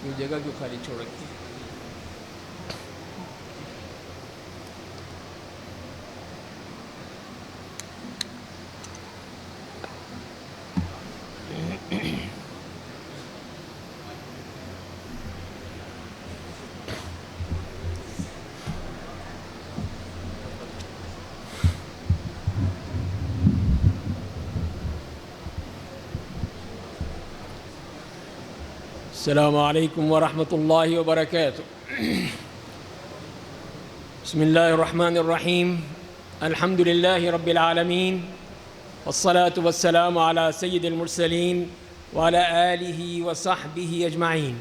یہ جگہ کیوں خالی چھوڑ رکھی ہے؟ السلام علیکم ورحمۃ اللہ وبرکاتہ۔ بسم اللہ الرحمن الرحیم، الحمد للہ رب العالمین، والصلاة والسلام علی سید المرسلین وعلی آلہ وصحبہ اجمعین۔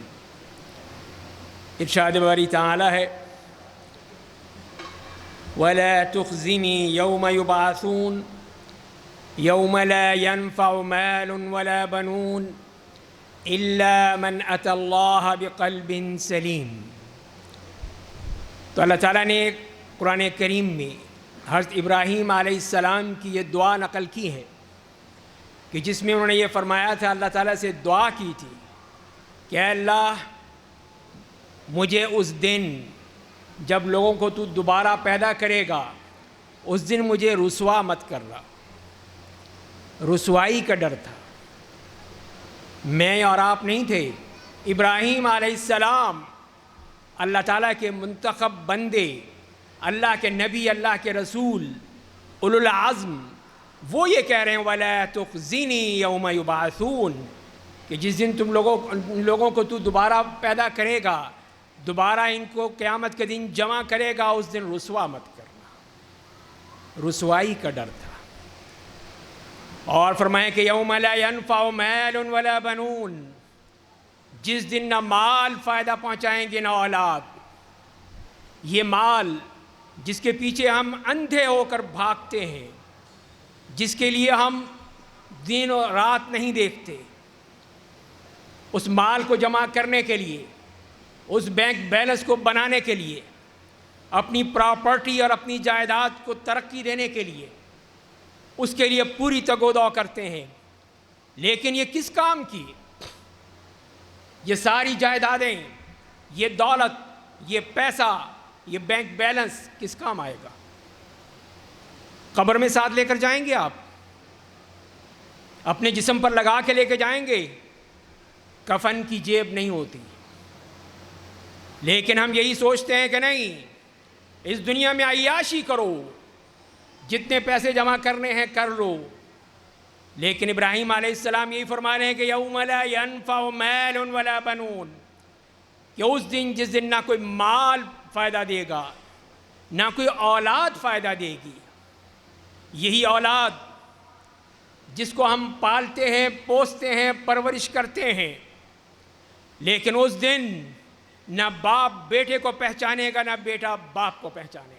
ارشاد باری تعالی ہے وَلَا تُخْزِنِي يَوْمَ يُبْعَثُونَ يَوْمَ لَا يَنفَعُ مَالٌ وَلَا بَنُونَ إِلَّا مَنْ أَتَى اللَّهَ بِقَلْبٍ سَلِيمٍ۔ تو اللہ تعالیٰ نے قرآن کریم میں حضرت ابراہیم علیہ السلام کی یہ دعا نقل کی ہے کہ جس میں انہوں نے یہ فرمایا تھا، اللہ تعالیٰ سے دعا کی تھی کہ اے اللہ مجھے اس دن جب لوگوں کو تو دوبارہ پیدا کرے گا اس دن مجھے رسوا مت کرنا۔ رسوائی کا ڈر تھا، میں اور آپ نہیں تھے، ابراہیم علیہ السلام اللہ تعالیٰ کے منتخب بندے، اللہ کے نبی، اللہ کے رسول، اولو العزم، وہ یہ کہہ رہے ہیں وَلَا تُخْزِنِي يَوْمَ يُبْعَثُونَ کہ جس دن تم لوگوں کو تو دوبارہ پیدا کرے گا، دوبارہ ان کو قیامت کے دن جمع کرے گا، اس دن رسوا مت کرنا۔ رسوائی کا ڈر تھا۔ اور فرمائے کہ یوم لا ينفع مال ولا بنون، جس دن نہ مال فائدہ پہنچائیں گے نہ اولاد۔ یہ مال جس کے پیچھے ہم اندھے ہو کر بھاگتے ہیں، جس کے لیے ہم دن و رات نہیں دیکھتے، اس مال کو جمع کرنے کے لیے، اس بینک بیلنس کو بنانے کے لیے، اپنی پراپرٹی اور اپنی جائیداد کو ترقی دینے کے لیے، اس کے لیے پوری تگ و دو کرتے ہیں، لیکن یہ کس کام کی؟ یہ ساری جائیدادیں، یہ دولت، یہ پیسہ، یہ بینک بیلنس کس کام آئے گا؟ قبر میں ساتھ لے کر جائیں گے آپ؟ اپنے جسم پر لگا کے لے کے جائیں گے؟ کفن کی جیب نہیں ہوتی، لیکن ہم یہی سوچتے ہیں کہ نہیں، اس دنیا میں عیاشی کرو، جتنے پیسے جمع کرنے ہیں کر لو۔ لیکن ابراہیم علیہ السلام یہی فرما رہے ہیں کہ یوم لا ينفع مال ولا بنون، کہ اس دن جس دن نہ کوئی مال فائدہ دے گا نہ کوئی اولاد فائدہ دے گی۔ یہی اولاد جس کو ہم پالتے ہیں، پوستے ہیں، پرورش کرتے ہیں، لیکن اس دن نہ باپ بیٹے کو پہچانے گا، نہ بیٹا باپ کو پہچانے گا،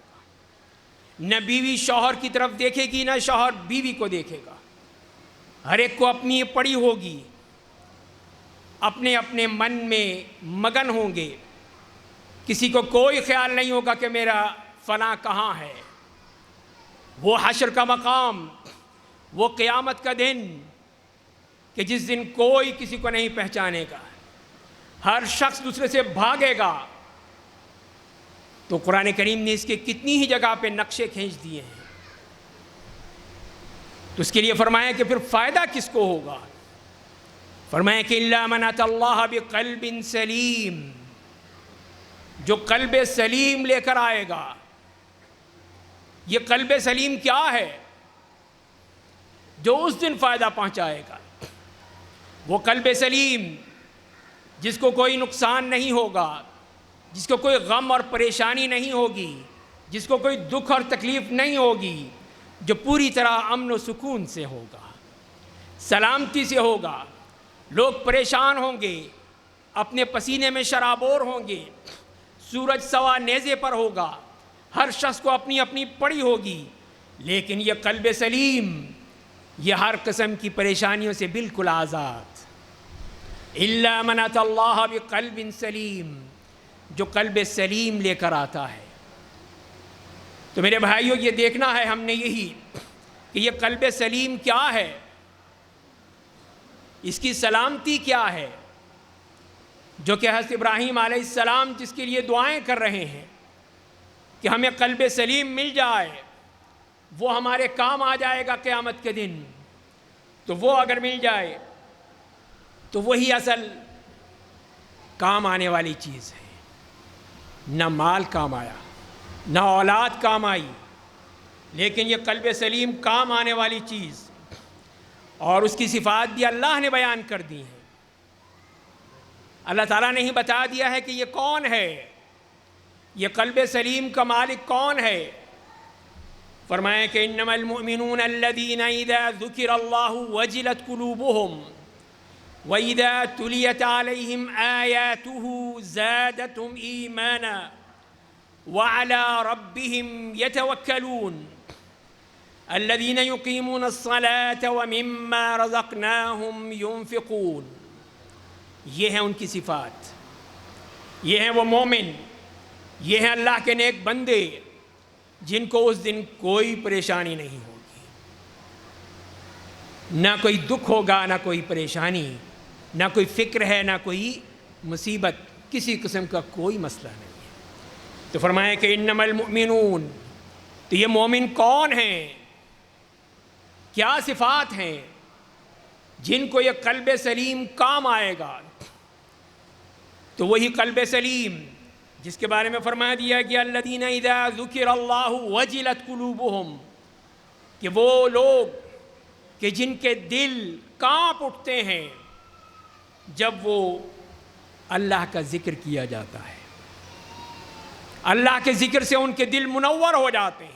نہ بیوی شوہر کی طرف دیکھے گی، نہ شوہر بیوی کو دیکھے گا۔ ہر ایک کو اپنی پڑی ہوگی، اپنے اپنے من میں مگن ہوں گے، کسی کو کوئی خیال نہیں ہوگا کہ میرا فلاں کہاں ہے۔ وہ حشر کا مقام، وہ قیامت کا دن کہ جس دن کوئی کسی کو نہیں پہچانے گا، ہر شخص دوسرے سے بھاگے گا۔ تو قرآن کریم نے اس کے کتنی ہی جگہ پہ نقشے کھینچ دیے ہیں۔ تو اس کے لیے فرمایا کہ پھر فائدہ کس کو ہوگا؟ فرمایا کہ اِلَّا مَنْ أَتَى اللَّهَ بِقَلْبٍ سَلِيمٍ، جو قلب سلیم لے کر آئے گا۔ یہ قلب سلیم کیا ہے؟ جو اس دن فائدہ پہنچائے گا۔ وہ قلب سلیم جس کو کوئی نقصان نہیں ہوگا، جس کو کوئی غم اور پریشانی نہیں ہوگی، جس کو کوئی دکھ اور تکلیف نہیں ہوگی، جو پوری طرح امن و سکون سے ہوگا، سلامتی سے ہوگا۔ لوگ پریشان ہوں گے، اپنے پسینے میں شرابور ہوں گے، سورج سوا نیزے پر ہوگا، ہر شخص کو اپنی اپنی پڑی ہوگی، لیکن یہ قلب سلیم یہ ہر قسم کی پریشانیوں سے بالکل آزاد۔ إِلَّا مَنْ أَتَى اللَّهَ بِقَلْبٍ سَلِيمٍ، جو قلب سلیم لے کر آتا ہے۔ تو میرے بھائیوں، یہ دیکھنا ہے ہم نے یہی کہ یہ قلب سلیم کیا ہے، اس کی سلامتی کیا ہے۔ جو کہ حضرت ابراہیم علیہ السلام جس کے لیے دعائیں کر رہے ہیں کہ ہمیں قلب سلیم مل جائے، وہ ہمارے کام آ جائے گا قیامت کے دن. تو وہ اگر مل جائے تو وہی اصل کام آنے والی چیز ہے. نہ مال کام آیا، نہ اولاد کام آئی، لیکن یہ قلب سلیم کام آنے والی چیز. اور اس کی صفات بھی اللہ نے بیان کر دی ہیں. اللہ تعالیٰ نے ہی بتا دیا ہے کہ یہ کون ہے، یہ قلب سلیم کا مالک کون ہے. فرمایا کہ انما المؤمنون الذین اذا ذکر اللہ وجلت قلوبہم وَإِذَا تُلِيَتْ عَلَيْهِمْ آيَاتُهُ زَادَتْهُمْ إِيمَانًا وَعَلَى رَبِّهِمْ يَتَوَكَّلُونَ الَّذِينَ يُقِيمُونَ الصَّلَاةَ وَمِمَّا رَزَقْنَاهُمْ يُنْفِقُونَ. یہ ہیں ان کی صفات، یہ ہیں وہ مومن، یہ ہیں اللہ کے نیک بندے جن کو اس دن کوئی پریشانی نہیں ہوگی، نہ کوئی دکھ ہوگا، نہ کوئی پریشانی، نہ کوئی فکر ہے، نہ کوئی مصیبت، کسی قسم کا کوئی مسئلہ نہیں ہے. تو فرمایا کہ انما المؤمنون، تو یہ مومن کون ہیں، کیا صفات ہیں جن کو یہ قلب سلیم کام آئے گا. تو وہی قلب سلیم جس کے بارے میں فرما دیا کہ الذین اذا ذکر اللہ وجلت قلوبہم، کہ وہ لوگ کہ جن کے دل کانپ اٹھتے ہیں جب وہ اللہ کا ذکر کیا جاتا ہے. اللہ کے ذکر سے ان کے دل منور ہو جاتے ہیں،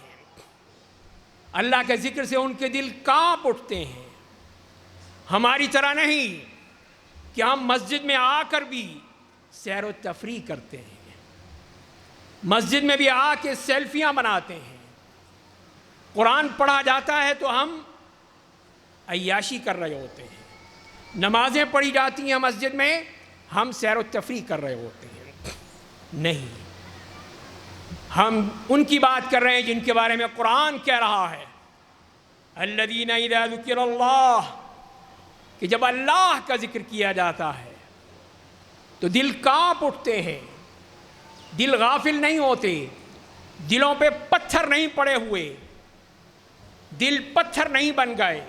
اللہ کے ذکر سے ان کے دل کانپ اٹھتے ہیں. ہماری طرح نہیں کہ ہم مسجد میں آ کر بھی سیر و تفریح کرتے ہیں، مسجد میں بھی آ کے سیلفیاں بناتے ہیں. قرآن پڑھا جاتا ہے تو ہم عیاشی کر رہے ہوتے ہیں، نمازیں پڑھی جاتی ہیں مسجد میں، ہم سیر و تفریح کر رہے ہوتے ہیں. نہیں، ہم ان کی بات کر رہے ہیں جن کے بارے میں قرآن کہہ رہا ہے الذین اذا ذکر اللہ، کہ جب اللہ کا ذکر کیا جاتا ہے تو دل کانپ اٹھتے ہیں، دل غافل نہیں ہوتے، دلوں پہ پتھر نہیں پڑے ہوئے، دل پتھر نہیں بن گئے.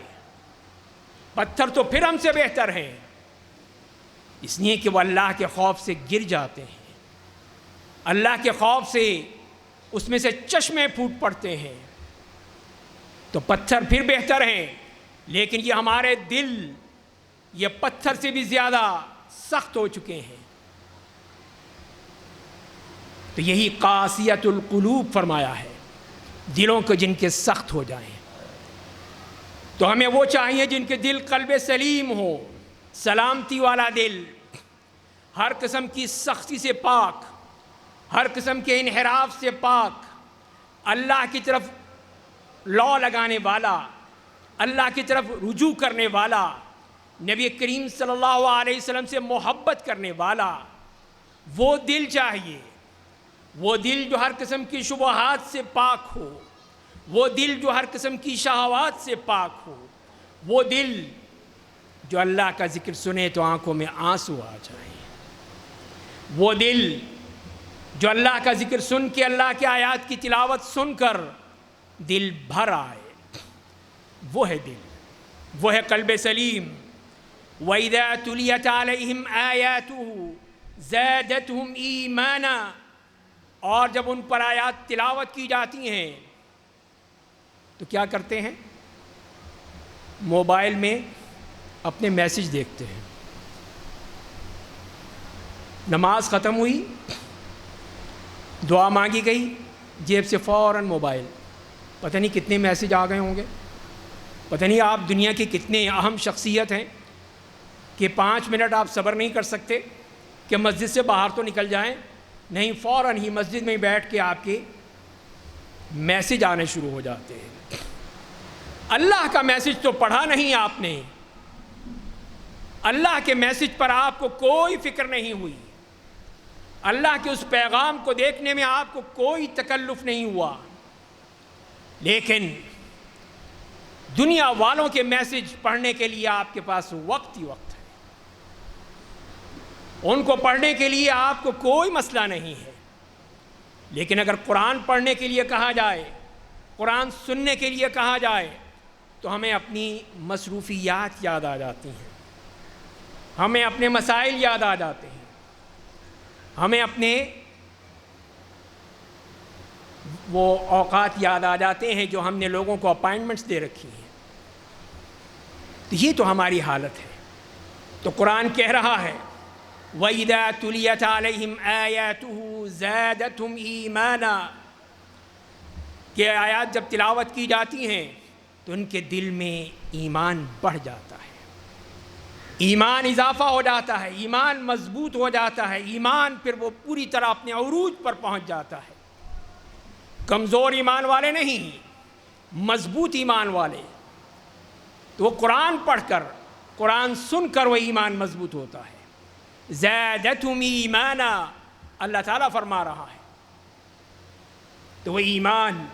پتھر تو پھر ہم سے بہتر ہیں، اس لیے کہ وہ اللہ کے خوف سے گر جاتے ہیں، اللہ کے خوف سے اس میں سے چشمے پھوٹ پڑتے ہیں. تو پتھر پھر بہتر ہیں، لیکن یہ ہمارے دل یہ پتھر سے بھی زیادہ سخت ہو چکے ہیں. تو یہی قاسیۃ القلوب فرمایا ہے، دلوں کو جن کے سخت ہو جائیں. تو ہمیں وہ چاہیے جن کے دل قلب سلیم ہو، سلامتی والا دل، ہر قسم کی سختی سے پاک، ہر قسم کے انحراف سے پاک، اللہ کی طرف لو لگانے والا، اللہ کی طرف رجوع کرنے والا، نبی کریم صلی اللہ علیہ وسلم سے محبت کرنے والا. وہ دل چاہیے، وہ دل جو ہر قسم کی شبہات سے پاک ہو، وہ دل جو ہر قسم کی شہوات سے پاک ہو، وہ دل جو اللہ کا ذکر سنے تو آنکھوں میں آنسو آ جائیں، وہ دل جو اللہ کا ذکر سن کے، اللہ کی آیات کی تلاوت سن کر دل بھر آئے. وہ ہے دل، وہ ہے قلب سلیم. وَإِذَا تُلِيَتْ عَلَيْهِمْ آيَاتُهُ زَادَتْهُمْ إِيمَانًا، اور جب ان پر آیات تلاوت کی جاتی ہیں تو کیا کرتے ہیں؟ موبائل میں اپنے میسج دیکھتے ہیں. نماز ختم ہوئی، دعا مانگی گئی، جیب سے فوراً موبائل، پتہ نہیں کتنے میسج آ گئے ہوں گے، پتہ نہیں آپ دنیا کی کتنے اہم شخصیت ہیں کہ 5 منٹ آپ صبر نہیں کر سکتے کہ مسجد سے باہر تو نکل جائیں. نہیں، فوراً ہی مسجد میں بیٹھ کے آپ کے میسج آنے شروع ہو جاتے ہیں. اللہ کا میسج تو پڑھا نہیں آپ نے، اللہ کے میسج پر آپ کو کوئی فکر نہیں ہوئی، اللہ کے اس پیغام کو دیکھنے میں آپ کو کوئی تکلف نہیں ہوا، لیکن دنیا والوں کے میسج پڑھنے کے لیے آپ کے پاس وقت ہی وقت ہے. ان کو پڑھنے کے لیے آپ کو کوئی مسئلہ نہیں ہے، لیکن اگر قرآن پڑھنے کے لیے کہا جائے، قرآن سننے کے لیے کہا جائے تو ہمیں اپنی مصروفیات یاد آ جاتی ہیں، ہمیں اپنے مسائل یاد آ جاتے ہیں، ہمیں اپنے وہ اوقات یاد آ جاتے ہیں جو ہم نے لوگوں کو اپائنٹمنٹس دے رکھی ہیں۔ تو یہ تو ہماری حالت ہے۔ تو قرآن کہہ رہا ہے وَإِذَا تُلِيَتْ عَلَيْهِمْ آيَاتُهُ زَادَتْهُمْ إِيمَانًا، کہ آیات جب تلاوت کی جاتی ہیں تو ان کے دل میں ایمان بڑھ جاتا ہے، ایمان اضافہ ہو جاتا ہے، ایمان مضبوط ہو جاتا ہے، ایمان پھر وہ پوری طرح اپنے عروج پر پہنچ جاتا ہے۔ کمزور ایمان والے نہیں، مضبوط ایمان والے، تو وہ قرآن پڑھ کر، قرآن سن کر وہ ایمان مضبوط ہوتا ہے۔ زادتہم ایمانا، اللہ تعالیٰ فرما رہا ہے، تو وہ ایمان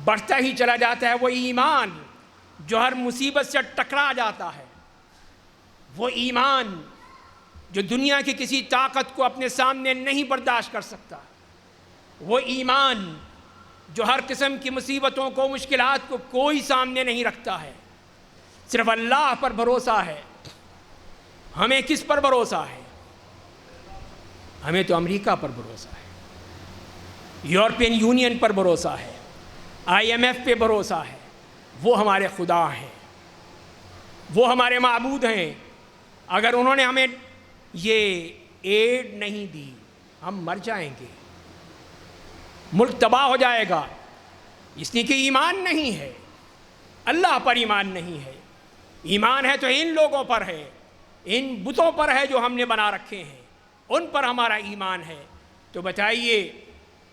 بڑھتا ہی چلا جاتا ہے۔ وہ ایمان جو ہر مصیبت سے ٹکرا جاتا ہے، وہ ایمان جو دنیا کی کسی طاقت کو اپنے سامنے نہیں برداشت کر سکتا، وہ ایمان جو ہر قسم کی مصیبتوں کو، مشکلات کو کوئی سامنے نہیں رکھتا ہے، صرف اللہ پر بھروسہ ہے۔ ہمیں کس پر بھروسہ ہے؟ ہمیں تو امریکہ پر بھروسہ ہے، یورپین یونین پر بھروسہ ہے، IMF پہ بھروسہ ہے۔ وہ ہمارے خدا ہیں، وہ ہمارے معبود ہیں۔ اگر انہوں نے ہمیں یہ ایڈ نہیں دی، ہم مر جائیں گے، ملک تباہ ہو جائے گا، اس لیے کہ ایمان نہیں ہے، اللہ پر ایمان نہیں ہے۔ ایمان ہے تو ان لوگوں پر ہے، ان بتوں پر ہے جو ہم نے بنا رکھے ہیں، ان پر ہمارا ایمان ہے۔ تو بتائیے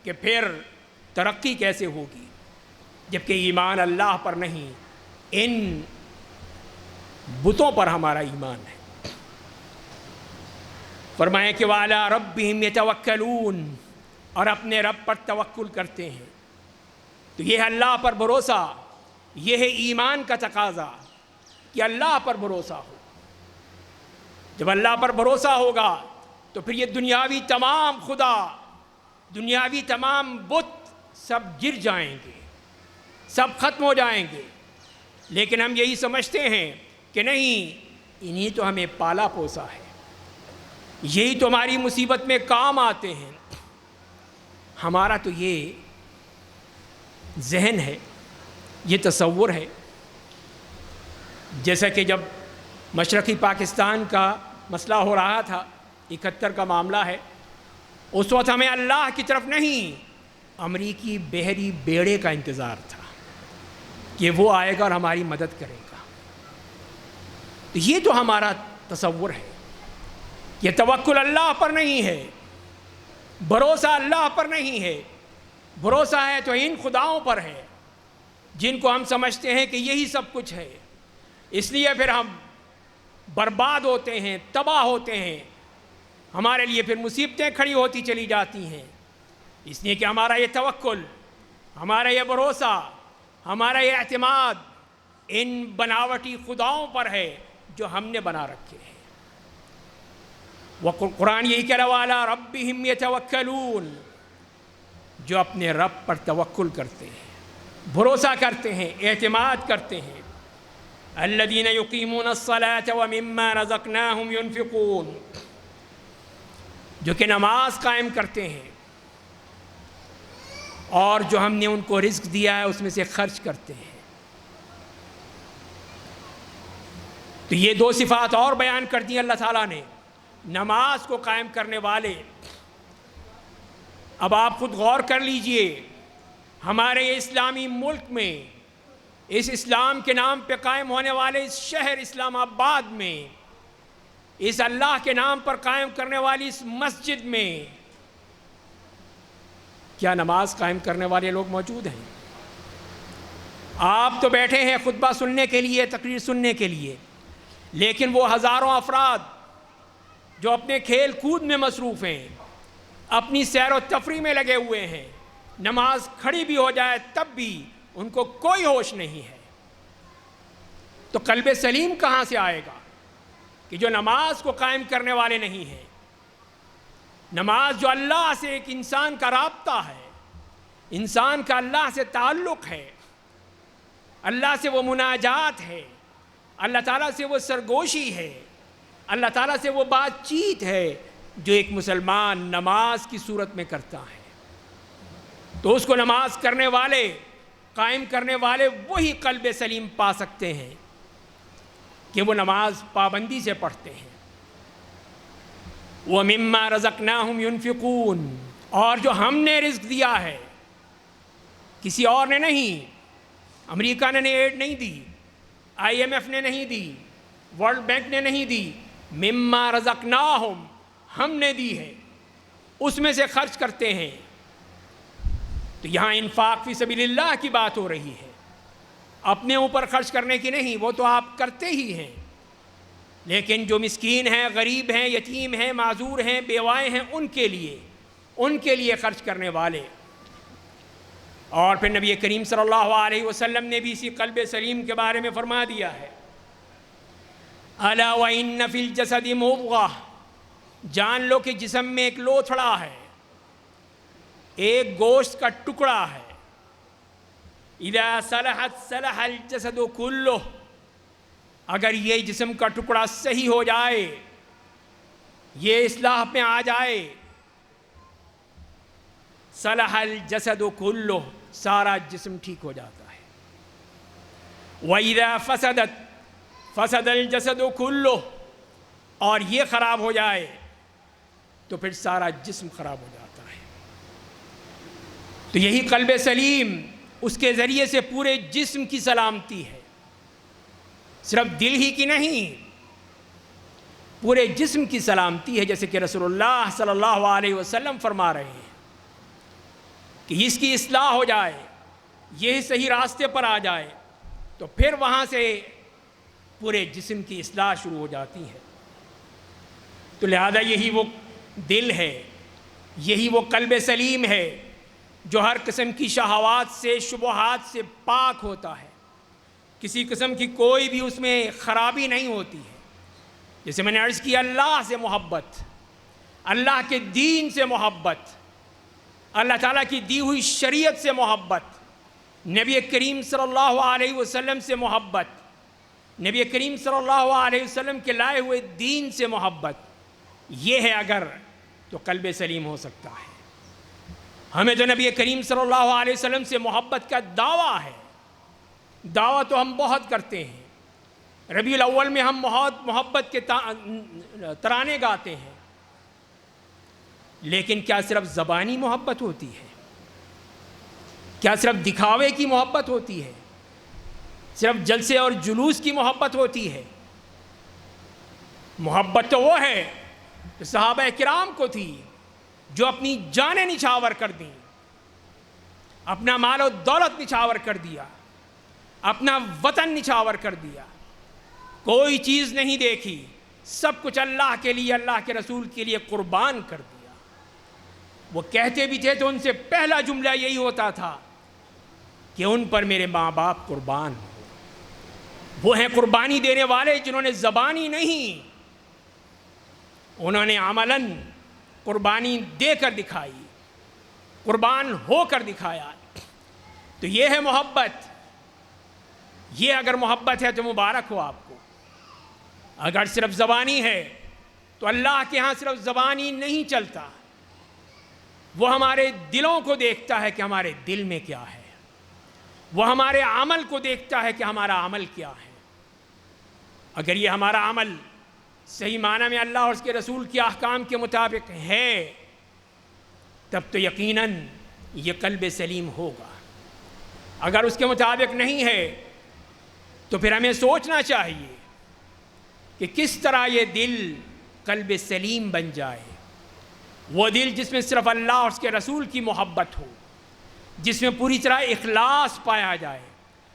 کہ پھر ترقی کیسے ہوگی جبکہ ایمان اللہ پر نہیں، ان بتوں پر ہمارا ایمان ہے۔ فرمائیں کہ وَعَلَىٰ رَبِّهِمْ يَتَوَكَّلُونَ، اور اپنے رب پر توکل کرتے ہیں۔ تو یہ ہے اللہ پر بھروسہ، یہ ہے ایمان کا تقاضا کہ اللہ پر بھروسہ ہو۔ جب اللہ پر بھروسہ ہوگا تو پھر یہ دنیاوی تمام خدا، دنیاوی تمام بت سب گر جائیں گے، سب ختم ہو جائیں گے۔ لیکن ہم یہی سمجھتے ہیں کہ نہیں، انہی تو ہمیں پالا پوسا ہے، یہی تو ہماری مصیبت میں کام آتے ہیں۔ ہمارا تو یہ ذہن ہے، یہ تصور ہے۔ جیسا کہ جب مشرقی پاکستان کا مسئلہ ہو رہا تھا، 71 کا معاملہ ہے، اس وقت ہمیں اللہ کی طرف نہیں، امریکی بحری بیڑے کا انتظار تھا کہ وہ آئے گا اور ہماری مدد کرے گا۔ تو یہ تو ہمارا تصور ہے، یہ توکل اللہ پر نہیں ہے، بھروسہ اللہ پر نہیں ہے، بھروسہ ہے تو ان خداؤں پر ہے جن کو ہم سمجھتے ہیں کہ یہی سب کچھ ہے۔ اس لیے پھر ہم برباد ہوتے ہیں، تباہ ہوتے ہیں، ہمارے لیے پھر مصیبتیں کھڑی ہوتی چلی جاتی ہیں، اس لیے کہ ہمارا یہ توکل، ہمارا یہ بھروسہ، ہمارا یہ اعتماد ان بناوٹی خداؤں پر ہے جو ہم نے بنا رکھے ہیں۔ وہ قرآن یہی کہہ رہا وَعَلَىٰ رَبِّهِمْ يَتَوَكَّلُونَ، جو اپنے رب پر توکل کرتے ہیں، بھروسہ کرتے ہیں، اعتماد کرتے ہیں۔ الَّذِينَ يُقِيمُونَ الصَّلَاةَ وَمِمَّا رَزَقْنَاهُمْ يُنْفِقُونَ، جو کہ نماز قائم کرتے ہیں اور جو ہم نے ان کو رزق دیا ہے اس میں سے خرچ کرتے ہیں۔ تو یہ دو صفات اور بیان کر دی اللہ تعالیٰ نے، نماز کو قائم کرنے والے۔ اب آپ خود غور کر لیجئے، ہمارے اسلامی ملک میں، اس اسلام کے نام پہ قائم ہونے والے اس شہر اسلام آباد میں، اس اللہ کے نام پر قائم کرنے والی اس مسجد میں کیا نماز قائم کرنے والے لوگ موجود ہیں؟ آپ تو بیٹھے ہیں خطبہ سننے کے لیے، تقریر سننے کے لیے، لیکن وہ ہزاروں افراد جو اپنے کھیل کود میں مصروف ہیں، اپنی سیر و تفریح میں لگے ہوئے ہیں، نماز کھڑی بھی ہو جائے تب بھی ان کو کوئی ہوش نہیں ہے، تو قلب سلیم کہاں سے آئے گا کہ جو نماز کو قائم کرنے والے نہیں ہیں، نماز جو اللہ سے ایک انسان کا رابطہ ہے، انسان کا اللہ سے تعلق ہے، اللہ سے وہ مناجات ہے، اللہ تعالیٰ سے وہ سرگوشی ہے، اللہ تعالیٰ سے وہ بات چیت ہے جو ایک مسلمان نماز کی صورت میں کرتا ہے، تو اس کو نماز کرنے والے، قائم کرنے والے وہی قلب سلیم پا سکتے ہیں کہ وہ نماز پابندی سے پڑھتے ہیں۔ وَمِمَّا رَزَقْنَاهُمْ يُنْفِقُونَ، اور جو ہم نے رزق دیا ہے، کسی اور نے نہیں، امریکہ نے ایڈ نہیں دی، IMF نے نہیں دی، ورلڈ بینک نے نہیں دی، مِمَّا رَزَقْنَاهُمْ، ہم نے دی ہے، اس میں سے خرچ کرتے ہیں۔ تو یہاں انفاق فی سبیل اللہ کی بات ہو رہی ہے، اپنے اوپر خرچ کرنے کی نہیں، وہ تو آپ کرتے ہی ہیں، لیکن جو مسکین ہیں، غریب ہیں، یتیم ہیں، معذور ہیں، بیوائیں ہیں، ان کے لیے خرچ کرنے والے۔ اور پھر نبی کریم صلی اللہ علیہ وسلم نے بھی اسی قلب سلیم کے بارے میں فرما دیا ہے، الا وان فی الجسد مضغہ، جان لو کہ جسم میں ایک لوتھڑا ہے، ایک گوشت کا ٹکڑا ہے، اذا صلحت صلح الجسد کلہ، اگر یہ جسم کا ٹکڑا صحیح ہو جائے، یہ اصلاح میں آ جائے، صلح الجسد کلہ، سارا جسم ٹھیک ہو جاتا ہے۔ وَإِذَا فَسَدَتْ فَسَدَ الْجَسَدُ كُلُّهُ، اور یہ خراب ہو جائے تو پھر سارا جسم خراب ہو جاتا ہے۔ تو یہی قلب سلیم، اس کے ذریعے سے پورے جسم کی سلامتی ہے، صرف دل ہی کی نہیں، پورے جسم کی سلامتی ہے، جیسے کہ رسول اللہ صلی اللہ علیہ وسلم فرما رہے ہیں کہ اس کی اصلاح ہو جائے، یہ صحیح راستے پر آ جائے، تو پھر وہاں سے پورے جسم کی اصلاح شروع ہو جاتی ہے۔ تو لہذا یہی وہ دل ہے، یہی وہ قلب سلیم ہے جو ہر قسم کی شہوات سے، شبہات سے پاک ہوتا ہے، کسی قسم کی کوئی بھی اس میں خرابی نہیں ہوتی ہے۔ جیسے میں نے عرض کیا، اللہ سے محبت، اللہ کے دین سے محبت، اللہ تعالیٰ کی دی ہوئی شریعت سے محبت، نبی کریم صلی اللہ علیہ وسلم سے محبت، نبی کریم صلی اللہ علیہ وسلم کے لائے ہوئے دین سے محبت، یہ ہے اگر تو قلب سلیم ہو سکتا ہے۔ ہمیں تو نبی کریم صلی اللہ علیہ وسلم سے محبت کا دعویٰ ہے، دعویٰ تو ہم بہت کرتے ہیں، ربیع الاول میں ہم بہت محبت کے ترانے گاتے ہیں، لیکن کیا صرف زبانی محبت ہوتی ہے؟ کیا صرف دکھاوے کی محبت ہوتی ہے؟ صرف جلسے اور جلوس کی محبت ہوتی ہے؟ محبت تو وہ ہے جو صحابہ کرام کو تھی، جو اپنی جانیں نچھاور کر دیں، اپنا مال و دولت نچھاور کر دیا، اپنا وطن نچھاور کر دیا، کوئی چیز نہیں دیکھی، سب کچھ اللہ کے لیے، اللہ کے رسول کے لیے قربان کر دیا۔ وہ کہتے بھی تھے تو ان سے پہلا جملہ یہی ہوتا تھا کہ ان پر میرے ماں باپ قربان ہو۔ وہ ہیں قربانی دینے والے جنہوں نے زبانی نہیں، انہوں نے عملاً قربانی دے کر دکھائی، قربان ہو کر دکھایا۔ تو یہ ہے محبت۔ یہ اگر محبت ہے تو مبارک ہو آپ کو۔ اگر صرف زبانی ہے تو اللہ کے ہاں صرف زبانی نہیں چلتا، وہ ہمارے دلوں کو دیکھتا ہے کہ ہمارے دل میں کیا ہے، وہ ہمارے عمل کو دیکھتا ہے کہ ہمارا عمل کیا ہے۔ اگر یہ ہمارا عمل صحیح معنی میں اللہ اور اس کے رسول کے احکام کے مطابق ہے، تب تو یقیناً یہ قلب سلیم ہوگا۔ اگر اس کے مطابق نہیں ہے تو پھر ہمیں سوچنا چاہیے کہ کس طرح یہ دل قلب سلیم بن جائے، وہ دل جس میں صرف اللہ اور اس کے رسول کی محبت ہو، جس میں پوری طرح اخلاص پایا جائے،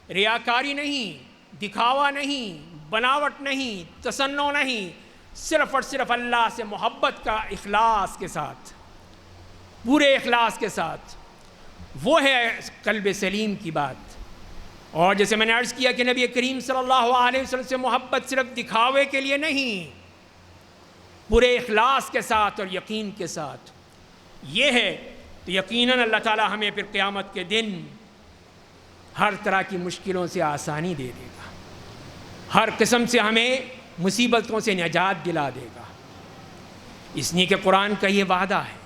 ریاکاری نہیں، دکھاوا نہیں، بناوٹ نہیں، تصنع نہیں، صرف اور صرف اللہ سے محبت کا اخلاص کے ساتھ، پورے اخلاص کے ساتھ، وہ ہے قلب سلیم کی بات۔ اور جیسے میں نے عرض کیا کہ نبی کریم صلی اللہ علیہ وسلم سے محبت صرف دکھاوے کے لیے نہیں، پورے اخلاص کے ساتھ اور یقین کے ساتھ یہ ہے تو یقیناً اللہ تعالیٰ ہمیں پھر قیامت کے دن ہر طرح کی مشکلوں سے آسانی دے دے گا، ہر قسم سے ہمیں مصیبتوں سے نجات دلا دے گا۔ اس لیے کہ قرآن کا یہ وعدہ ہے،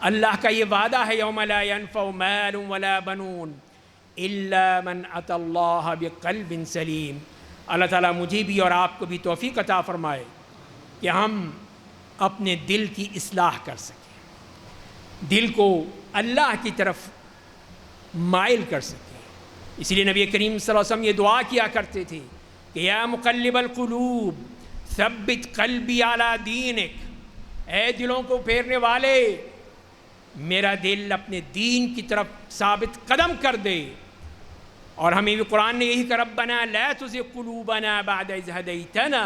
اللہ کا یہ وعدہ ہے، یوم لا ينفع مال ولا بنون الا من اتى اللہ بقلب سلیم۔ اللہ تعالیٰ مجھے بھی اور آپ کو بھی توفیق عطا فرمائے کہ ہم اپنے دل کی اصلاح کر سکیں، دل کو اللہ کی طرف مائل کر سکیں۔ اس لیے نبی کریم صلی اللہ علیہ وسلم یہ دعا کیا کرتے تھے کہ یا مقلب القلوب ثبت قلبی علی دینک، اے دلوں کو پھیرنے والے میرا دل اپنے دین کی طرف ثابت قدم کر دے۔ اور ہمیں بھی قرآن نے یہی کہا ربنا لا تزغ قلوبنا بعد اذ ہدیتنا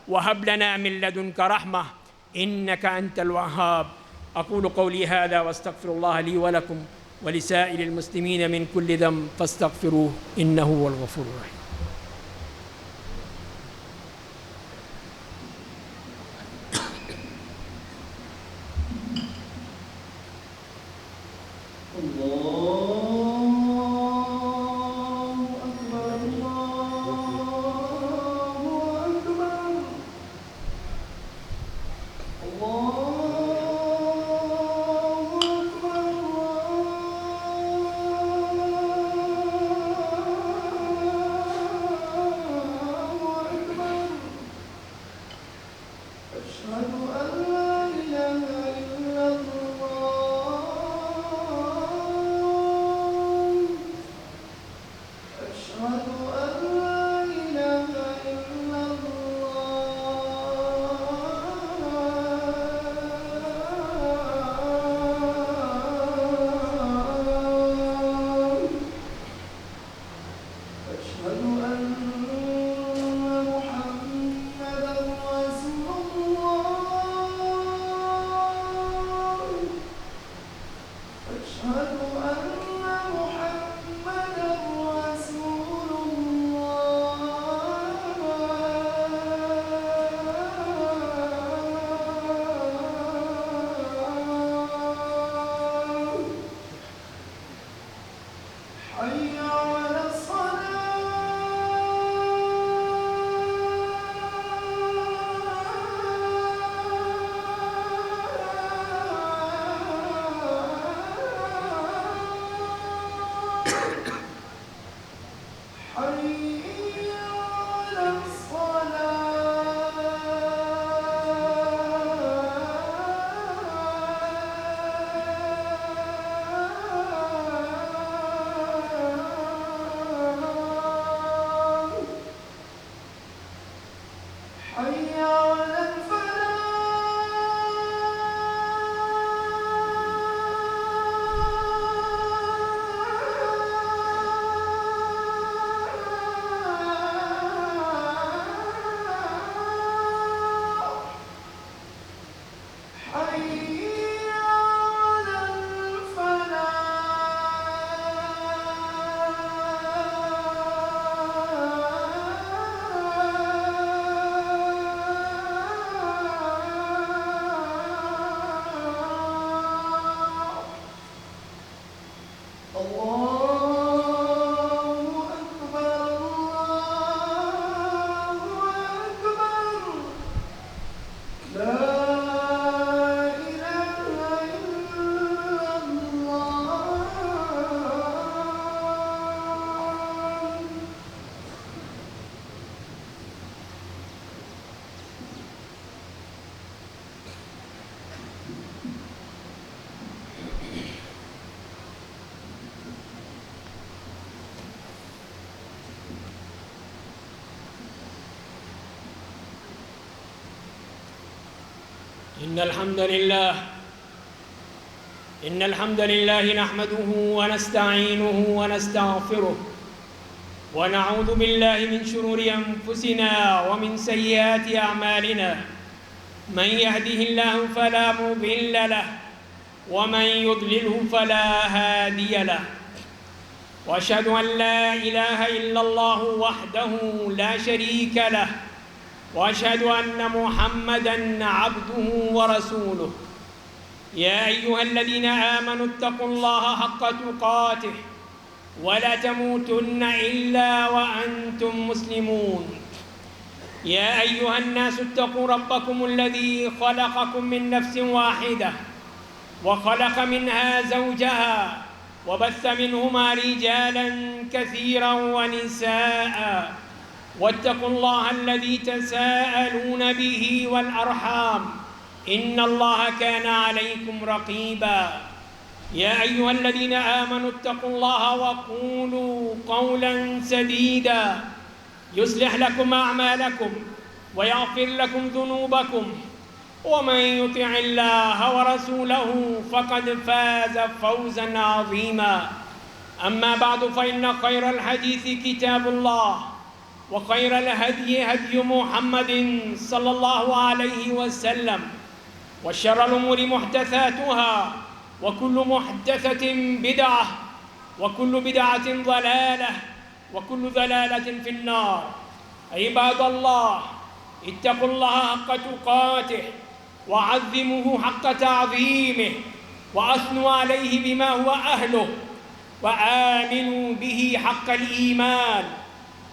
وہب لنا من لدنک رحمہ انک انت الوہاب۔ اقول قولی هذا واستغفر اللہ لی ولکم ولسائر المسلمین من کل ذنب فاستغفروه انہ هو الغفور الرحیم۔ إن الحمد لله نحمده ونستعينه ونستغفره ونعوذ بالله من شرور أنفسنا ومن سيئات أعمالنا من يهده الله فلا مضل له ومن يضلله فلا هادي له وأشهد أن لا إله إلا الله وحده لا شريك له وأشهد أن محمدًا عبده ورسوله. يا أيها الذين آمنوا اتقوا الله حق تقاته ولا تموتن إلا وأنتم مسلمون. يا أيها الناس اتقوا ربكم الذي خلقكم من نفس واحدة وخلق منها زوجها وبث منهما رجالا كثيرا ونساء، واتقوا الله الذي تساءلون به والأرحام إن الله كان عليكم رقيبا. يا أيها الذين آمنوا اتقوا الله وقولوا قولا سديدا يصلح لكم أعمالكم ويغفر لكم ذنوبكم، ومن يطع الله ورسوله فقد فاز فوزا عظيما. أما بعد، فإن خير الحديث كتاب الله، وخير الهدي هدي محمد صلى الله عليه وسلم، وشر الأمور محدثاتها، وكل محدثة بدعة، وكل بدعة ضلالة، وكل ضلالة في النار. عباد الله، اتقوا الله حق تقاته وعظموه حق تعظيمه، وأثنوا عليه بما هو أهله، وآمنوا به حق الإيمان،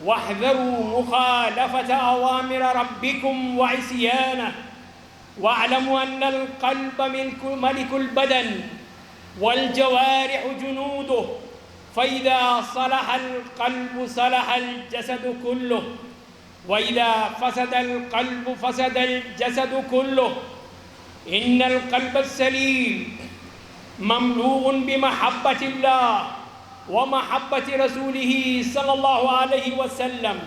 واحذروا مخالفة أوامر ربكم وعصيانه، واعلموا أن القلب ملك البدن والجوارح جنوده، فإذا صلح القلب صلح الجسد كله، وإذا فسد القلب فسد الجسد كله. إن القلب السليم مملوء بمحبة الله ومحبة رسوله صلى الله عليه وسلم،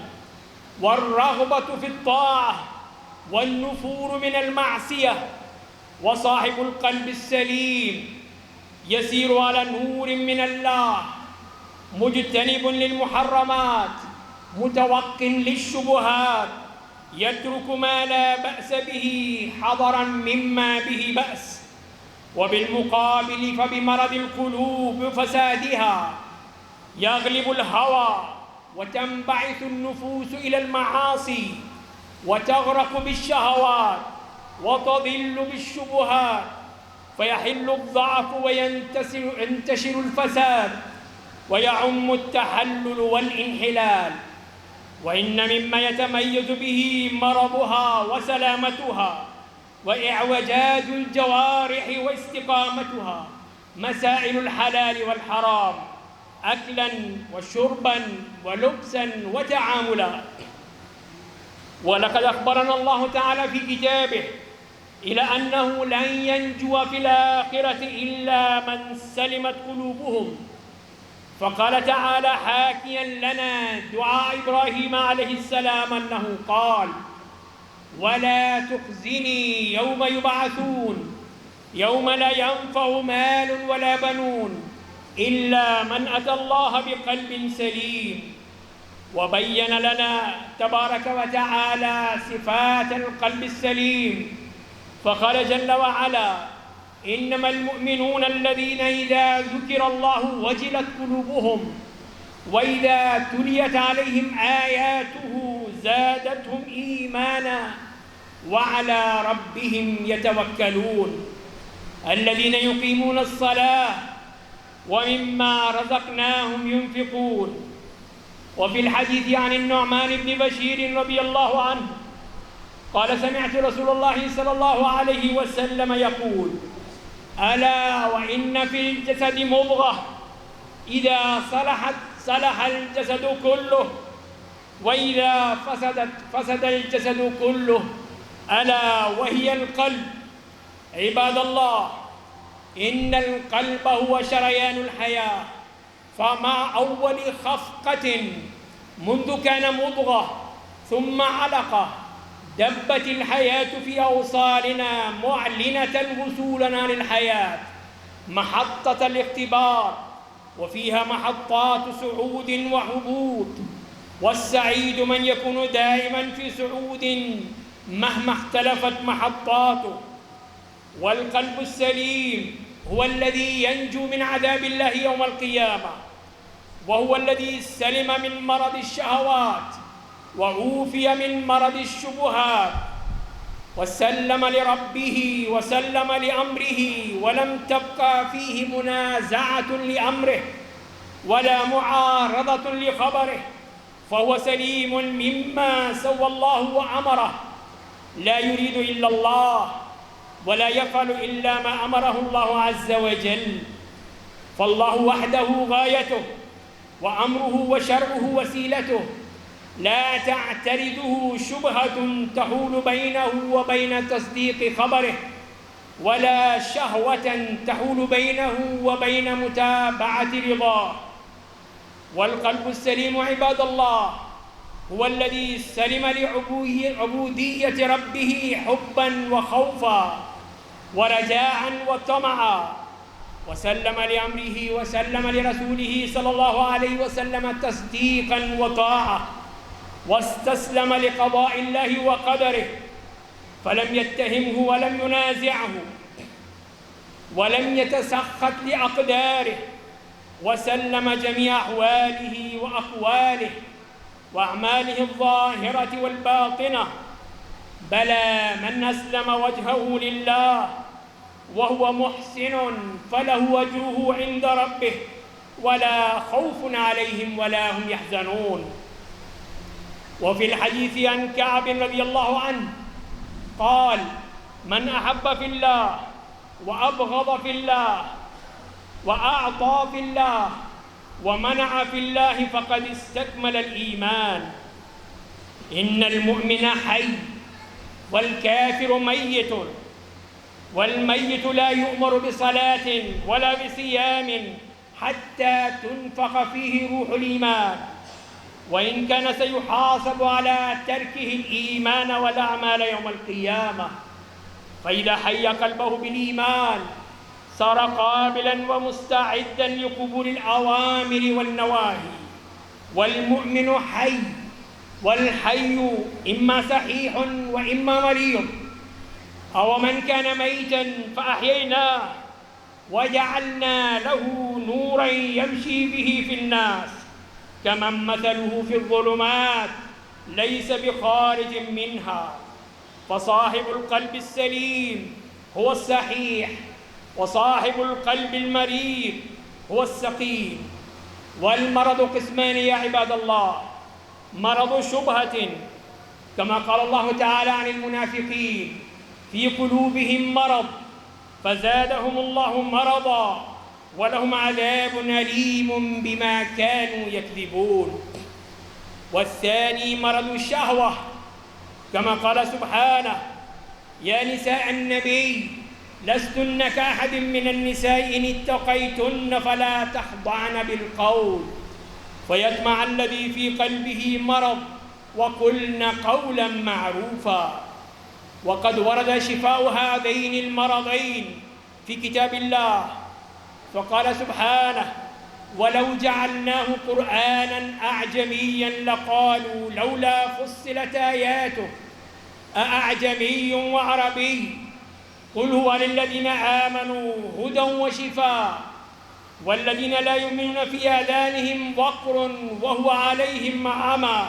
والرغبة في الطاعة والنفور من المعصية. وصاحب القلب السليم يسير على نور من الله، مجتنب للمحرمات، متوق للشبهات، يترك ما لا بأس به حذرا مما به بأس. وبالمقابل فبمرض القلوب وفسادها يغلب الهوى، وتنبعث النفوس إلى المعاصي، وتغرق بالشهوات، وتضل بالشبهات، فيحل الضعف وينتشر الفساد، ويعم التحلل والانحلال. وإن مما يتميز به مرضها وسلامتها وإعوجاج الجوارح واستقامتها مسائل الحلال والحرام، أكلا وشربا ولبسا وتعاملا. ولقد أخبرنا الله تعالى في كتابه إلى أنه لن ينجو في الآخرة إلا من سلمت قلوبهم، فقال تعالى حاكيا لنا دعاء إبراهيم عليه السلام أنه قال: ولا تخزني يوم يبعثون يوم لا ينفع مال ولا بنون إلا من أتى الله بقلب سليم. وبين لنا تبارك وتعالى صفات القلب السليم، فقال جل وعلا: إنما المؤمنون الذين إذا ذكر الله وجلت قلوبهم وإذا تليت عليهم آياته زادتهم إيمانا وعلى ربهم يتوكلون، الذين يقيمون الصلاة ومما رزقناهم ينفقون. وفي الحديث عن النعمان بن بشير رضي الله عنه قال: سمعت رسول الله صلى الله عليه وسلم يقول: ألا وإن في الجسد مضغة إذا صلحت صلح الجسد كله، وإذا فسدت فسد الجسد كله، ألا وهي القلب. عباد الله، إن القلب هو شريان الحياة، فمع أول خفقة منذ كان مضغة ثم علقة دبت الحياة في أوصالنا معلنة وصولنا للحياة، محطة الاختبار، وفيها محطات صعود وهبوط، والسعيد من يكون دائما في صعود مهما اختلفت محطاته. والقلب السليم هو الذي ينجو من عذاب الله يوم القيامة، وهو الذي سلم من مرض الشهوات وعوفي من مرض الشبهات وسلم لربه وسلم لأمره، ولم تبقى فيه منازعة لأمره ولا معارضة لخبره، فهو سليم مما سوى الله وأمره، لا يريد إلا الله ولا يفعل إلا ما أمره الله عز وجل، فالله وحده غايته وأمره وشرعه وسيلته، لا تعترضه شبهة تحول بينه وبين تصديق خبره، ولا شهوة تحول بينه وبين متابعة رضاه. والقلب السليم عباد الله هو الذي سلم لعبودية ربه حبا وخوفا ورجاء وطمعا، وسلم لأمره وسلم لرسوله صلى الله عليه وسلم تصديقا وطاعة، واستسلم لقضاء الله وقدره، فلم يتهمه ولم ينازعه ولم يتسخط لأقداره، وسلم جميع أحواله وأقواله وأعماله الظاهرة والباطنة. بلى من أسلم وجهه لله وهو محسن فله وجهه عند ربه ولا خوف عليهم ولا هم يحزنون. وفي الحديث عن كعب رضي الله عنه قال: من أحب في الله وأبغض في الله وأعطى في الله ومنع في الله فقد استكمل الإيمان. إن المؤمن حي والكافر ميت، والميت لا يؤمر بصلاة ولا بصيام حتى تنفخ فيه روح الإيمان، وإن كان سيحاسب على تركه الإيمان والأعمال يوم القيامة. فإذا حي قلبه بالإيمان صار قابلا ومستعدا لقبول الأوامر والنواهي. والمؤمن حي، والحي إما صحيح وإما مريض. أو من كان ميتا فأحييناه وجعلنا له نورا يمشي به في الناس كمن مثله في الظلمات ليس بخارج منها. فصاحب القلب السليم هو الصحيح، وصاحب القلب المريض هو السقيم. والمرض قسمان يا عباد الله: مرض شبهة كما قال الله تعالى عن المنافقين: في قلوبهم مرض فزادهم الله مرضا ولهم عذاب أليم بما كانوا يكذبون. والثاني مرض الشهوة كما قال سبحانه: يا نساء النبي لستن كأحد من النساء إن اتقيتن فلا تخضعن بالقول فيطمع الذي في قلبه مرض وقلن قولا معروفا. وقد ورد شفاء هذين المرضين في كتاب الله، فقال سبحانه: ولو جعلناه قرآنا أعجميا لقالوا لولا فصلت آياته أأعجمي وعربي قل هو للذين آمنوا هدى وشفاء والذين لا يؤمنون في آذانهم وقر وهو عليهم عمى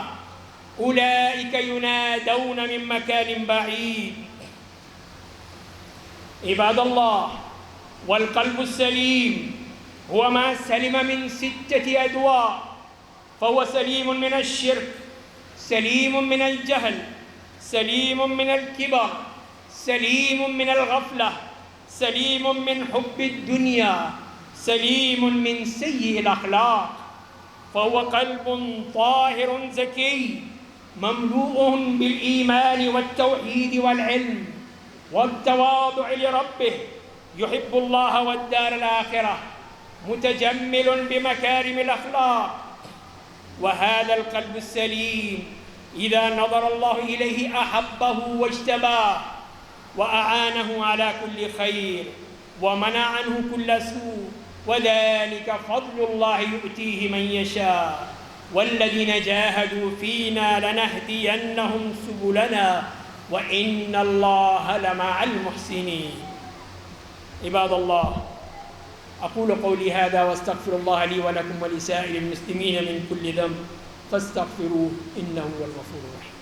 أولئك ينادون من مكان بعيد. عباد الله، والقلب السليم هو ما سلم من 6 أدواء، فهو سليم من الشرك، سليم من الجهل، سليم من الكبر، سليم من الغفلة، سليم من حب الدنيا، سليم من سيء الأخلاق. فهو قلب طاهر زكي مملوء بالإيمان والتوحيد والعلم والتواضع لربه، يحب الله والدار الآخرة، متجمل بمكارم الأخلاق. وهذا القلب السليم إذا نظر الله إليه أحبه واجتباه وأعانه على كل خير ومنع عنه كل سوء، وذلك فضل الله يؤتيه من يشاء. والذين جاهدوا فينا لنهدينهم سبلنا وإن الله لمع المحسنين. عباد الله، أقول قولي هذا واستغفر الله لي ولكم ولسائر المسلمين من كل ذنب فاستغفروه إنه هو الغفور الرحيم.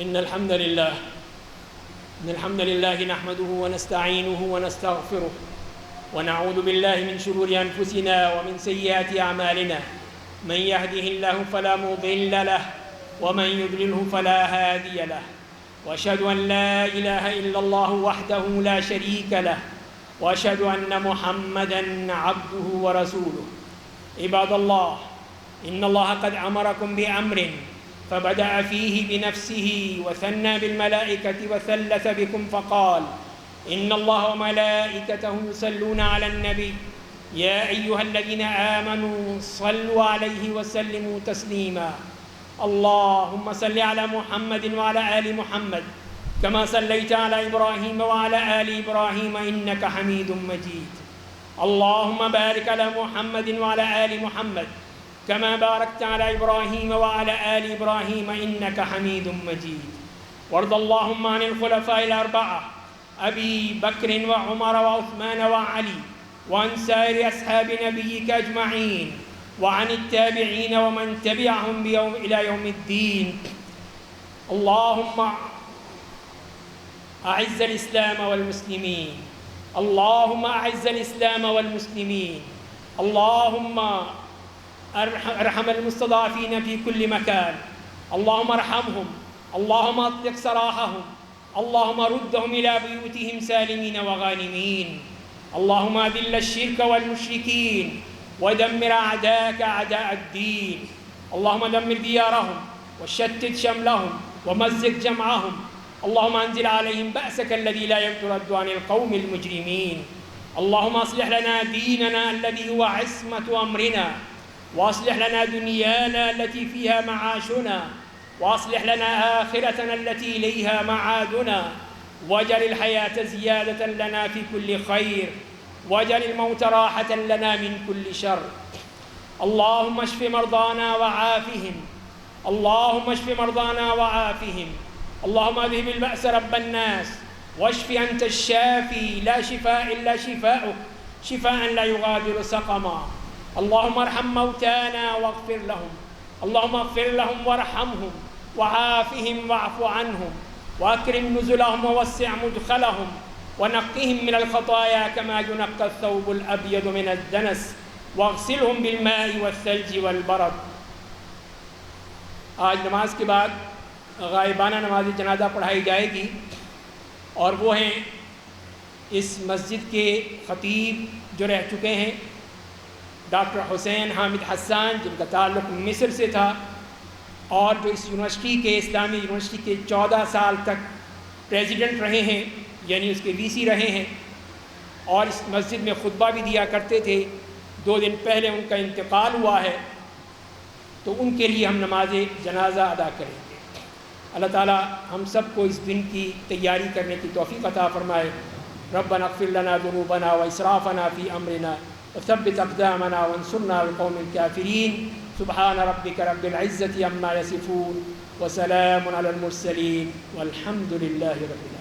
إن الحمد لله نحمده ونستعينه ونستغفره ونعوذ بالله من شرور أنفسنا ومن سيئات أعمالنا. من يهده الله فلا مضل له ومن يضلله فلا هادي له، وأشهد أن لا إله إلا الله وحده لا شريك له، وأشهد أن محمدًا عبده ورسوله. عباد الله، إن الله قد أمركم بأمر فبدأ فيه بنفسه وثنى بالملائكة وثلث بكم فقال: إن الله وملائكته يصلون على النبي يا أيها الذين آمنوا صلوا عليه وسلموا تسليما. اللهم صل على محمد وعلى آل محمد كما صليت على إبراهيم وعلى آل إبراهيم إنك حميد مجيد. اللهم بارك على محمد وعلى آل محمد كما باركت على إبراهيم وعلى آل إبراهيم إنك حميد مجيد. وارض اللهم عن الخلفاء الأربعة أبي بكر وعمر وعثمان وعلي، وعن سائر أصحاب نبيك أجمعين، وعن التابعين ومن تبعهم إلى يوم الدين. اللهم أعز الإسلام والمسلمين، اللهم أعز الإسلام والمسلمين. اللهم ارحم المستضعفين في كل مكان، اللهم ارحمهم، اللهم اطلق سراحهم، اللهم ردهم إلى بيوتهم سالمين وغانمين. اللهم أذل الشرك والمشركين ودمر أعداءك أعداء الدين. اللهم دمر ديارهم وشتت شملهم ومزق جمعهم. اللهم أنزل عليهم بأسك الذي لا يرد عن القوم المجرمين. اللهم أصلح لنا ديننا الذي هو عصمة أمرنا، وأصلح لنا دنيانا التي فيها معاشنا، وأصلح لنا آخرتنا التي إليها معادنا، واجعل الحياة زيادة لنا في كل خير، واجعل الموت راحة لنا من كل شر. اللهم اشف مرضانا وعافهم، اللهم اشف مرضانا وعافهم. اللهم اذهب البأس رب الناس واشف أنت الشافي، لا شفاء إلا شفاؤك، شفاء لا يغادر سقما. اللهم ارحم موتانا واغفر لهم، اللهم اغفر لهم وارحمهم وعافهم واعف عنهم، وأكرم نزلهم ووسع مدخلهم، ونقهم من الخطايا كما ينقى الثوب الأبيض من الدنس، واغسلهم بالماء والثلج والبرد. آج نماز کے بعد غائبانہ نماز جنازہ پڑھائی جائے گی، اور وہ ہیں اس مسجد کے خطیب جو رہ چکے ہیں ڈاکٹر حسین حامد حسان، جن کا تعلق مصر سے تھا، اور جو اس یونیورسٹی کے اسلامی یونیورسٹی کے 14 سال تک پریزیڈنٹ رہے ہیں، یعنی اس کے وی سی رہے ہیں، اور اس مسجد میں خطبہ بھی دیا کرتے تھے۔ 2 دن پہلے ان کا انتقال ہوا ہے، تو ان کے لیے ہم نماز جنازہ ادا کریں گے۔ اللہ تعالی ہم سب کو اس دن کی تیاری کرنے کی توفیق عطا فرمائے۔ ربنا اغفر لنا ذنوبنا واسرافنا في امرنا وثبت اقدامنا وانصرنا على القوم الكافرين. سبحان ربك رب العزة عما يصفون وسلام على المرسلين والحمد لله رب العالمين.